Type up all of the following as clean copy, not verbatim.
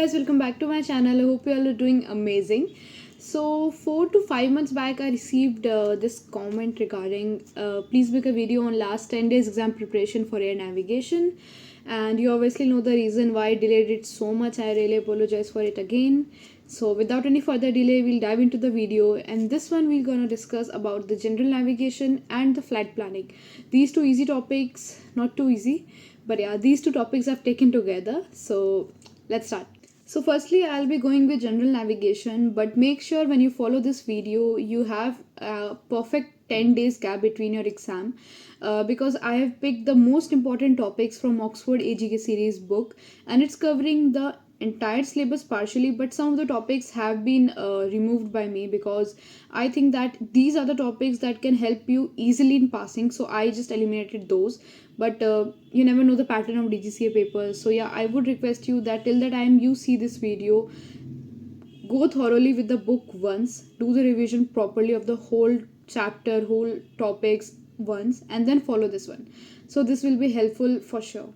guys, welcome back to my channel. I hope you all are doing amazing. So 4 to 5 months back I received this comment regarding please make a video on last 10 days exam preparation for air navigation, and you obviously know the reason why I delayed it so much. I really apologize for it again. So without any further delay, we'll dive into the video, and this one we're gonna discuss about the general navigation and the flight planning. These two easy topics, not too easy, but yeah, these two topics I've taken together. So let's start. So firstly, I'll be going with general navigation, but make sure when you follow this video, you have a perfect 10 days gap between your exam, because I have picked the most important topics from Oxford AGK series book, and it's covering the entire syllabus partially, but some of the topics have been removed by me because I think that these are the topics that can help you easily in passing, so I just eliminated those. But you never know the pattern of DGCA papers, so yeah, I would request you that till the time you see this video, go thoroughly with the book once, do the revision properly of the whole chapter, whole topics once, and then follow this one. So this will be helpful for sure.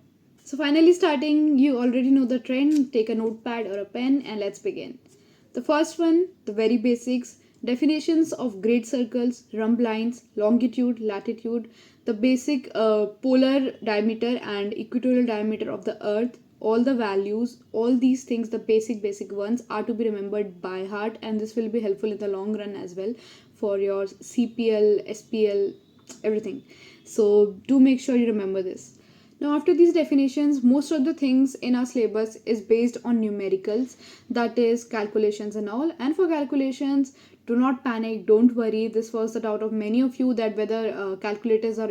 So finally starting, you already know the trend. Take a notepad or a pen and let's begin. The first one, the very basics, definitions of grid circles, rhumb lines, longitude, latitude, the basic polar diameter and equatorial diameter of the earth, all the values, all these things, the basic ones are to be remembered by heart, and this will be helpful in the long run as well for your CPL, SPL, everything. So do make sure you remember this. Now, after these definitions, most of the things in our syllabus is based on numericals, that is calculations and all. And for calculations, do not panic, don't worry. This was the doubt of many of you, that whether calculators are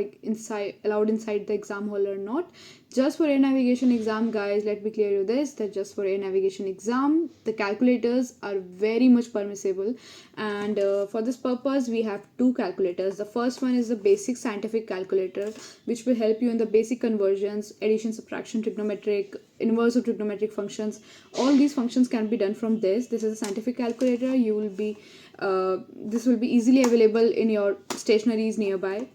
allowed inside the exam hall or not. Just for air navigation exam, guys, let me clear you this, that just for air navigation exam, the calculators are very much permissible, and for this purpose we have two calculators. The first one is the basic scientific calculator, which will help you in the basic conversions, addition, subtraction, trigonometric, inverse of trigonometric functions. All these functions can be done from this. This is a scientific calculator. You will be this will be easily available in your stationaries nearby.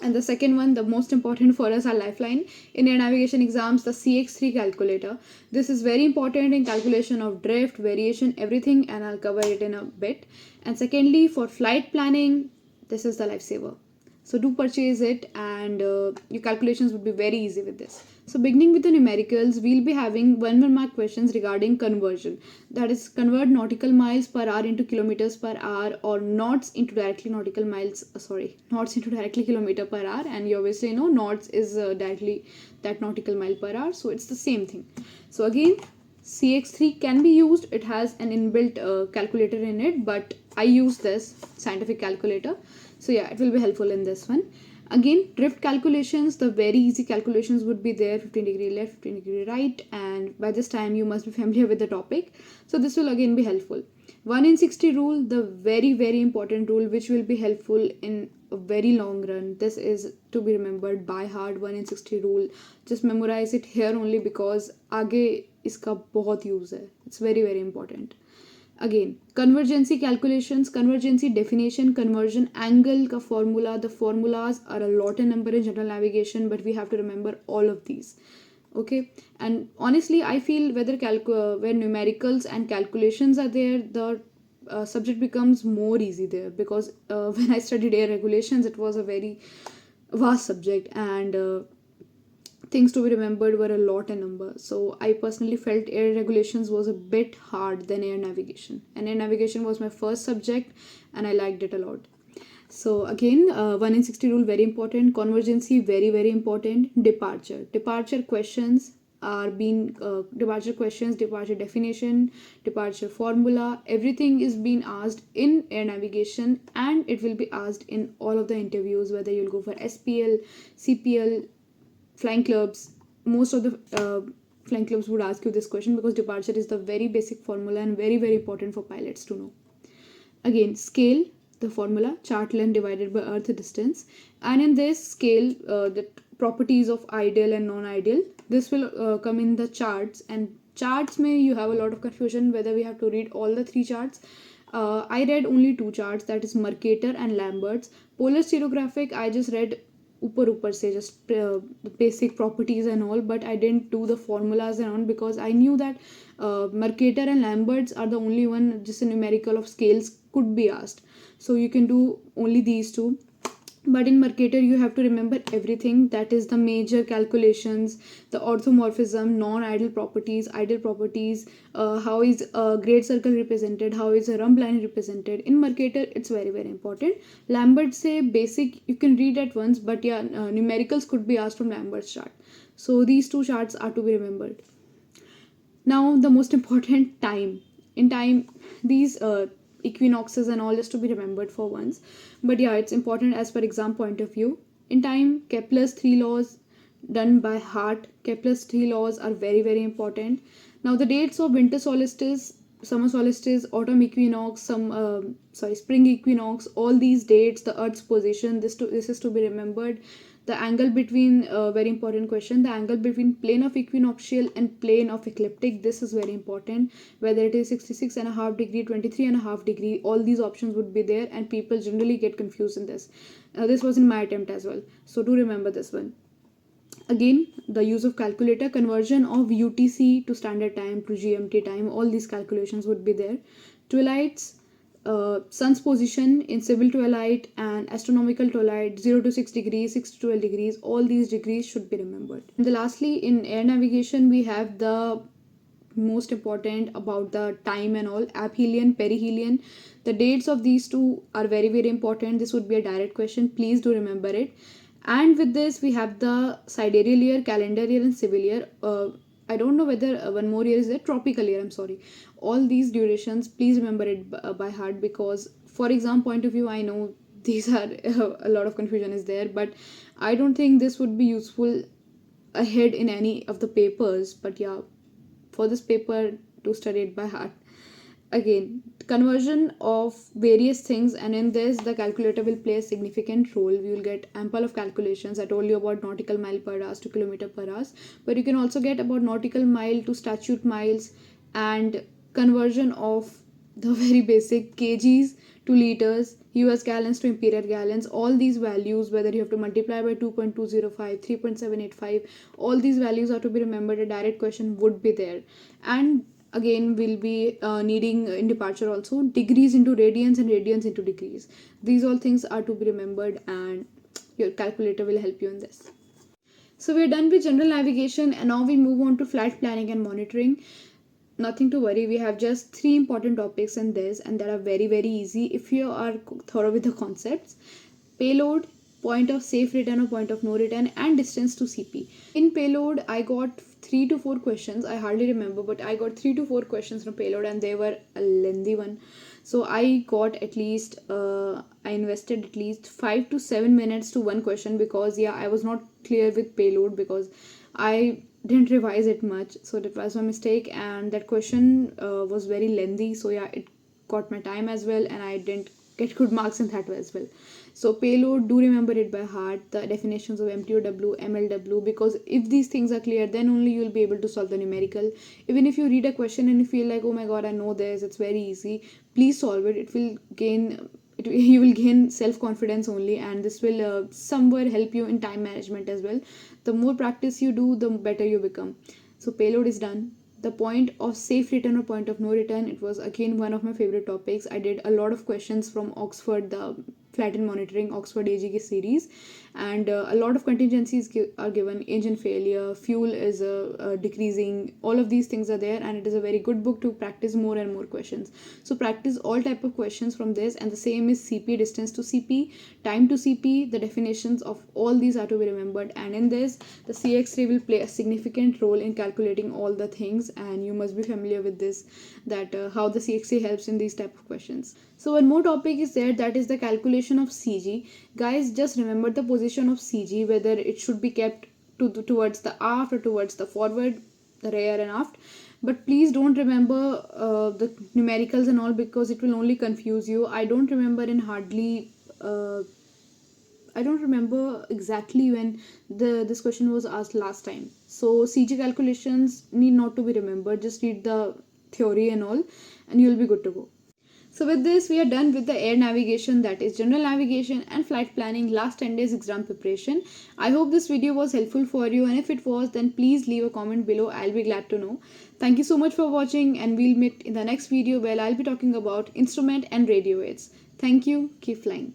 And the second one, the most important for us, our lifeline in air navigation exams, the CX3 calculator. This is very important in calculation of drift, variation, everything, and I'll cover it in a bit. And secondly, for flight planning, this is the lifesaver. So do purchase it, and your calculations would be very easy with this. So beginning with the numericals, we'll be having 1 mark questions regarding conversion. That is, convert nautical miles per hour into kilometers per hour, or knots into directly nautical miles. Knots into directly kilometer per hour. And you obviously know knots is directly that nautical mile per hour. So it's the same thing. So again, CX3 can be used. It has an inbuilt calculator in it, but I use this scientific calculator. So yeah, it will be helpful in this one. Again, drift calculations, the very easy calculations would be there, 15 degree left, 15 degree right, and by this time you must be familiar with the topic. So this will again be helpful. 1 in 60 rule, the very important rule, which will be helpful in a very long run. This is to be remembered by heart. 1 in 60 rule, just memorize it here only, because आगे इसका बहुत use है. It's very important. Again, convergency calculations, convergency definition, conversion angle ka formula. The formulas are a lot in number in general navigation, but we have to remember all of these. Okay, and honestly, I feel whether when numericals and calculations are there, the subject becomes more easy there, because when I studied air regulations, it was a very vast subject, and things to be remembered were a lot in number. So I personally felt air regulations was a bit hard than air navigation, and air navigation was my first subject and I liked it a lot. So again, 1 in 60 rule, very important. Convergency, very important. Departure questions are being departure questions, departure definition, departure formula, everything is being asked in air navigation, and it will be asked in all of the interviews, whether you'll go for SPL, CPL, flying clubs. Most of the flying clubs would ask you this question, because departure is the very basic formula and very important for pilots to know. Again, scale, the formula, chart length divided by earth distance, and in this scale, the properties of ideal and non-ideal, this will come in the charts. And charts may you have a lot of confusion whether we have to read all the 3 charts. I read only 2 charts, that is Mercator and Lambert's. Polar stereographic, I just read ऊपर से just the basic properties and all, but I didn't do the formulas and all because I knew that Mercator and Lambert's are the only one just a numerical of scales could be asked. So you can do only these two, but in Mercator you have to remember everything, that is the major calculations, the orthomorphism, non-ideal properties, ideal properties, how is a great circle represented, how is a rump line represented. In Mercator it's very very important. Lambert say basic you can read at once, but yeah, numericals could be asked from Lambert's chart. So these two charts are to be remembered. Now the most important, time. In time, these equinoxes and all is to be remembered for once, but yeah, it's important as per exam point of view. In time, Kepler's three laws done by heart. Kepler's three laws are very very important. Now the dates of winter solstice, summer solstice, autumn equinox, spring equinox, all these dates, the earth's position, this is to be remembered. The angle between, very important question, the angle between plane of equinoctial and plane of ecliptic, this is very important, whether it is 66.5 degree, 23.5 degree, all these options would be there, and people generally get confused in this. This was in my attempt as well, so do remember this one. Again, the use of calculator, conversion of UTC to standard time to GMT time, all these calculations would be there. Twilights, sun's position in civil twilight and astronomical twilight, 0 to 6 degrees, 6 to 12 degrees, all these degrees should be remembered. And the lastly, in air navigation we have the most important about the time and all, aphelion, perihelion. The dates of these two are very very important. This would be a direct question, please do remember it. And with this we have the sidereal year, calendar year and civil year. I don't know whether one more year is there, tropical year, I'm sorry. All these durations, please remember it by heart, because for exam point of view I know these are a lot of confusion is there, but I don't think this would be useful ahead in any of the papers, but yeah, for this paper to study it by heart. Again, conversion of various things, and in this the calculator will play a significant role. We will get ample of calculations. I told you about nautical mile per hour to kilometer per hour, but you can also get about nautical mile to statute miles, and conversion of the very basic kgs to liters, US gallons to imperial gallons, all these values, whether you have to multiply by 2.205, 3.785, all these values are to be remembered. A direct question would be there. And again, we'll be needing in departure also degrees into radians and radians into degrees. These all things are to be remembered, and your calculator will help you in this. So we're done with general navigation, and now we move on to flight planning and monitoring. Nothing to worry, we have just 3 important topics in this, and that are very very easy if you are thorough with the concepts. Payload, point of safe return or point of no return, and distance to CP. In payload I got 3 to 4 questions, I hardly remember, but I got 3 to 4 questions from payload, and they were a lengthy one. So I got at least I invested at least 5 to 7 minutes to one question, because yeah, I was not clear with payload because I didn't revise it much, so that was my mistake, and that question was very lengthy, so yeah, it got my time as well, and I didn't get good marks in that as well. So payload, do remember it by heart, the definitions of MTOW, MLW, because if these things are clear, then only you will be able to solve the numerical. Even if you read a question and you feel like, oh my god, I know this, it's very easy, please solve it. It will gain you will gain self-confidence only, and this will somewhere help you in time management as well. The more practice you do, the better you become. So payload is done. The point of safe return or point of no return, it was again one of my favorite topics. I did a lot of questions from Oxford, the flight and monitoring Oxford AGK series, and a lot of contingencies are given. Engine failure, fuel is decreasing, all of these things are there, and it is a very good book to practice more and more questions. So practice all type of questions from this, and the same is CP, distance to CP, time to CP, the definitions of all these are to be remembered, and in this the CX3 will play a significant role in calculating all the things, and you must be familiar with this, that how the CX3 helps in these type of questions. So one more topic is there, that is the calculation of CG. Guys, just remember the position of CG, whether it should be kept towards the aft or towards the forward, the rear and aft. But please don't remember the numericals and all, because it will only confuse you. I don't remember I don't remember exactly when this question was asked last time. So CG calculations need not to be remembered. Just read the theory and all, and you'll be good to go. So with this, we are done with the air navigation, that is general navigation and flight planning last 10 days exam preparation. I hope this video was helpful for you, and if it was, then please leave a comment below. I'll be glad to know. Thank you so much for watching, and we'll meet in the next video where I'll be talking about instrument and radio aids. Thank you. Keep flying.